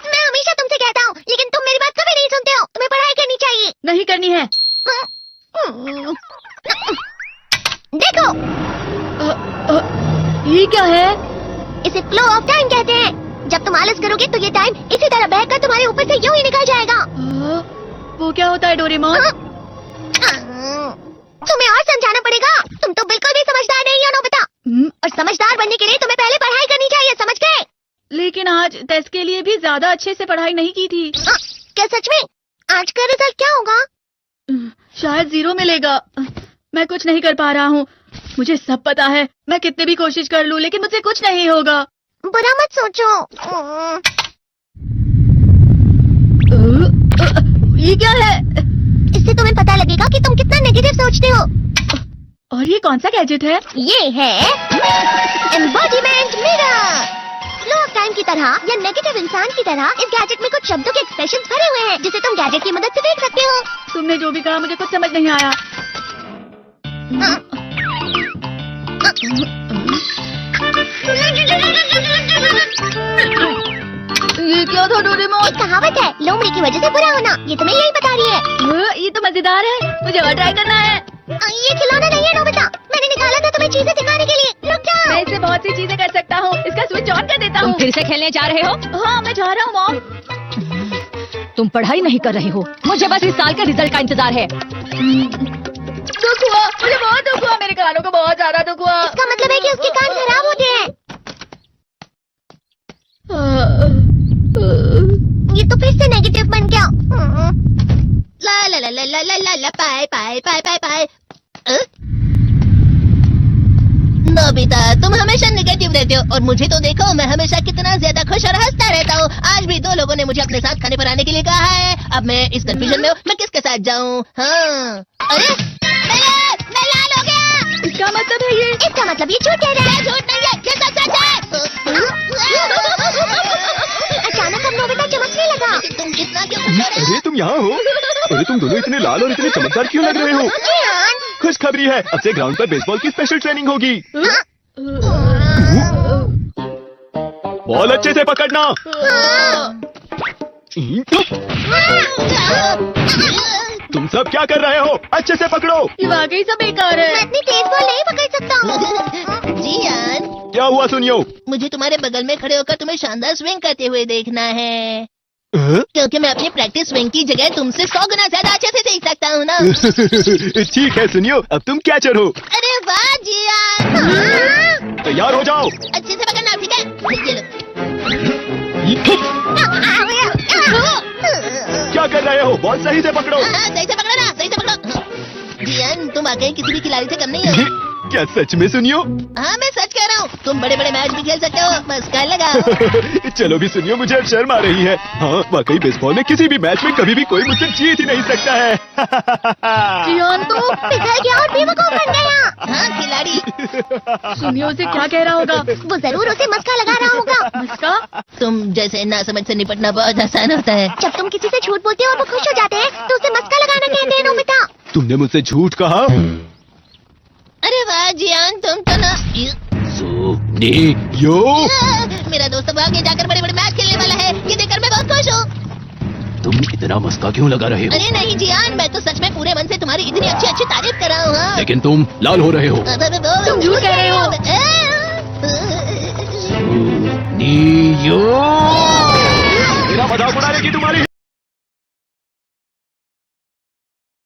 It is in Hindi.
मैं हमेशा तुमसे कहता हूँ, लेकिन तुम मेरी बात कभी नहीं सुनते हो। तुम्हें पढ़ाई करनी चाहिए। नहीं करनी है। देखो, ये क्या है? इसे फ्लो ऑफ टाइम कहते हैं। जब तुम आलस करोगे तो ये टाइम इसी तरह बहकर तुम्हारे ऊपर से यूं ही निकल जाएगा। वो क्या होता है डोरेमोन? तुम्हें और समझाना पड़ेगा। तुम तो बिल्कुल भी समझदार नहीं हो नोबिता। और समझदार बनने के लिए तुम्हें पहले पढ़ाई करनी चाहिए, समझ गए? लेकिन आज टेस्ट के लिए भी ज्यादा अच्छे से पढ़ाई नहीं की थी। क्या सच में? आज का रिजल्ट क्या होगा? शायद 0 मिलेगा। मैं कुछ नहीं कर पा रहा हूँ। मुझे सब पता है। मैं कितने भी कोशिश कर लूँ, लेकिन मुझसे कुछ नहीं होगा। बुरा मत सोचो। ये क्या है? इससे तुम्हें पता लगेगा कि तुम कितना नेगेटिव सोचते हो। और ये कौन सा गैजेट है? ये है embodiment mirror. Flow of time की तरह या नेगेटिव इंसान की तरह इस गैजेट में कुछ शब्दों के एक्सप्रेशंस भरे हुए हैं, जिसे तुम गैजेट की मदद से देख सकते हो। तुमने जो भी कहा मुझे कुछ समझ नहीं आया। ये क्या था डोरेमोन? एक कहावत है, लोमड़ी की वजह से बुरा होना। ये तुम्हें यही बता रही है। ये तो मजेदार है। मुझे और ट्राई करना है। ये खिलौना नहीं है नोबिता। मैंने निकाला था तुम्हें चीजें दिखाने के लिए। रुक जाओ। मैं इससे बहुत सी चीजें कर सकता हूँ। इसका स्विच ऑन कर देता हूँ। तुम फिर से खेलने जा रहे हो? हाँ, मैं जा रहा हूँ मॉम। तुम पढ़ाई नहीं कर रहे हो। मुझे बस इस साल के रिजल्ट का इंतजार है। दुख हुआ, मुझे बहुत दुख हुआ। मेरे कानों को बहुत ज्यादा दुख हुआ। इसका मतलब है कि उसके कान खराब होते हैं। ये तो फिर से नेगेटिव बन गया। ला ला ला ला ला ला ला ला पाए पाए पाए पाए पाए। नोबिता, तुम हमेशा नेगेटिव रहते हो और मुझे तो देखो, मैं हमेशा कितना ज्यादा खुश और हंसता रहता हूँ। आज भी 2 लोगों ने मुझे अपने साथ खाने पर आने के लिए कहा है। अब मैं इस कंफ्यूजन में हूँ, मैं किसके साथ जाऊँ? हाँ, अरे मैं लाल हो गया। इसका मतलब है ये? इसका मतलब ये झूठ कह रहा है। झूठ नहीं है, ये सच है। अचानक अब नोबिता चमकने लगा। तुम इतना क्यों खुश हो रहे हो? अरे तुम यहाँ हो? अरे तुम दोनों इतने लाल और इतने चमकदार क्यों लग रहे हो? खुशखबरी है, अब से ग्राउंड पर बेसबॉल की स्पेशल ट्रेनिंग होगी। बॉल अच्छे से पकड़ना। तुम सब क्या कर रहे हो? अच्छे से पकड़ो। ये वाकई सब बेकार है। मैं इतनी तेज बॉल नहीं पकड़ सकता हूँ। जियान, क्या हुआ सुनियो? मुझे तुम्हारे बगल में खड़े होकर तुम्हें शानदार स्विंग करते हुए देखना है, क्योंकि मैं अपनी प्रैक्टिस स्विंग की जगह तुमसे 100 गुना ज्यादा अच्छे से देख सकता हूँ ना। ठीक है सुनियो, अब तुम कैचर हो। अरे वाह जियान। तैयार हो जाओ। अच्छे से पकड़ना, ठीक है? क्या कर रहे हो? बॉल सही से पकड़ो। सही से पकड़ो ना, सही से पकड़ो। जियान, तुम वाकई किसी भी खिलाड़ी से कम नहीं हो। क्या सच में सुनियो? हाँ, मैं सच कह रहा हूँ। तुम बड़े बड़े मैच भी खेल सकते हो, बस कर लगाओ। चलो भी सुनियो, मुझे अब शर्म आ रही है। हाँ, वाकई बेसबॉल में किसी भी मैच में कभी भी कोई मुझसे जीत ही नहीं सकता है। जियान तो पिघल गया और बेवकूफ बन गया। हाँ, खिलाड़ी। सुनियो से क्या कह रहा होगा? वो जरूर उसे मस्का लगा रहा होगा। मस्का? तुम जैसे नासमझ से निपटना बहुत आसान होता है। जब तुम किसी से झूठ बोलते हो और वो खुश हो जाते हैं, तो उसे मस्का लगाना कहते हैं नोबिता। तुमने मुझसे झूठ कहा? अरे वाह जियान, तुम तो ना। सुनियो, मेरा दोस्त अब आगे जाकर बड़े बड़े मैच खेलने वाला है। ये देखकर मैं बहुत खुश हूँ। तुम इतना मस्का क्यों लगा रहे हो? अरे नहीं जियान, मैं तो सच में पूरे मन से तुम्हारी इतनी अच्छी अच्छी तारीफ कर रहा हूँ। हाँ। लेकिन तुम लाल हो रहे हो। तुम झूठ कह रहे हो। सुनियो, मेरा मजाक उड़ाने की तुम्हारी